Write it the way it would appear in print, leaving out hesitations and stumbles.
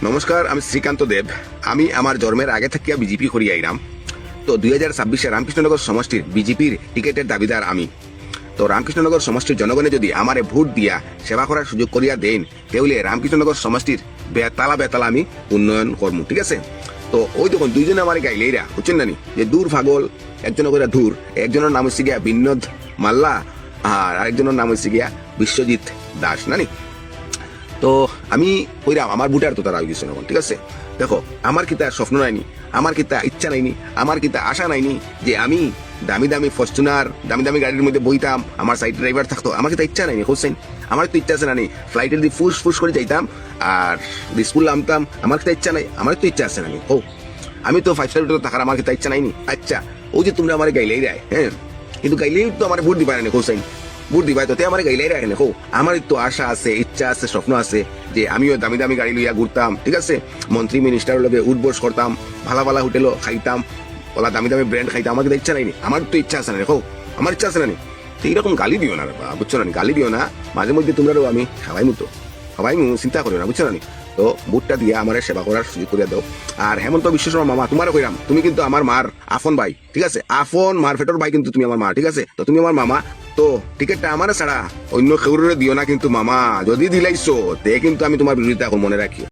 নমস্কার, আমি শ্রীকান্ত দেব। আমি আমার জন্মের আগে থেকে বিজেপি করি আইরাম। তো 2026 রামকৃষ্ণনগর সমষ্টির বিজেপির টিকেটের দাবিদার আমি। তো রামকৃষ্ণনগর সমষ্টির জনগণে যদি আমারে ভোট দিয়া সেবা করার সুযোগ করিয়া দেন, তাহলে রামকৃষ্ণনগর সমষ্টির বেতালা বেতালা আমি উন্নয়ন করবো, ঠিক আছে? তো ওই দেখুন দুইজনে আমার গাইলেইরা বুঝছেন নানি যে দূর ফাগল, একজনের করে দূর, একজনের নাম হচ্ছে গিয়া বিনোদ মাল্লা আর আরেকজনের নাম হচ্ছে গিয়া বিশ্বজিৎ দাস নানি। তো আমি কইরাম আমার বুটার তো তারা গেছে এখন, ঠিক আছে? দেখো, আমার কিতা স্বপ্ন নাইনি, আমার কিতা ইচ্ছা নাইনি, আমার কিতা আশা নাইনি যে আমি দামি দামি ফরচুনার দামি দামি গাড়ির মধ্যে বইতাম, আমার সাইড ড্রাইভার থাকতো। আমার কিতা ইচ্ছা নাইনি হোসেন, আমার তো ইচ্ছা আছে নানি ফ্লাইটের দিয়ে ফুস ফুস করে যাইতাম আর স্কুল নামতাম। আমার কিতা ইচ্ছা নাই, আমার তো ইচ্ছা আছে নানি। ও আমি তো 5 স্টার হোটেলে থাকার আমার কিতা ইচ্ছা নাইনি। আচ্ছা, ও যে তোমরা আমার গাইলেই দেয়, হ্যাঁ, কিন্তু গাইলেই তো আমার ভোট দিবা নানি হোসেন, ভোট দিবাই তো আমার গাইলেই রাখেন। হো আমার তো আশা আছে, ইচ্ছা আছে, স্বপ্ন আছে যে আমিও দামি দামি গাড়ি লইয়া ঘুরতাম, ঠিক আছে? মন্ত্রী মিনিস্টারের লগে উঠবোস করতাম, ভালো ভালো হোটেলও খাইতাম, ওলা দামি দামি ব্র্যান্ড খাইতাম। আমার কিন্তু ইচ্ছা নাইনি, আমার তো ইচ্ছা আছে না। হো আমার ইচ্ছা আছে নানি। তো এইরকম গালি দিও না বাবা, বুঝছো না? গালি দিও না, মাঝে মধ্যে তোমরাও আমি সবাই মতো সবাই চিন্তা করিও না, বুঝছো না? তো ভোটটা দিয়ে আমার সেবা করার সুযোগ করে দাও। আর হেমন্ত বিশ্ব শর্মা মামা, তোমারও কইরাম, তুমি কিন্তু আমার মার আফন ভাই, ঠিক আছে? আফন মার ফেটর ভাই কিন্তু তুমি আমার মা, ঠিক আছে? তো তুমি আমার মামা। তো টিকিটটা আমার ছাড়া অন্য কেউরে দিও না কিন্তু মামা, যদি দিলাইছো তে কিন্তু আমি তোমার বিরোধিতা মনে রাখি।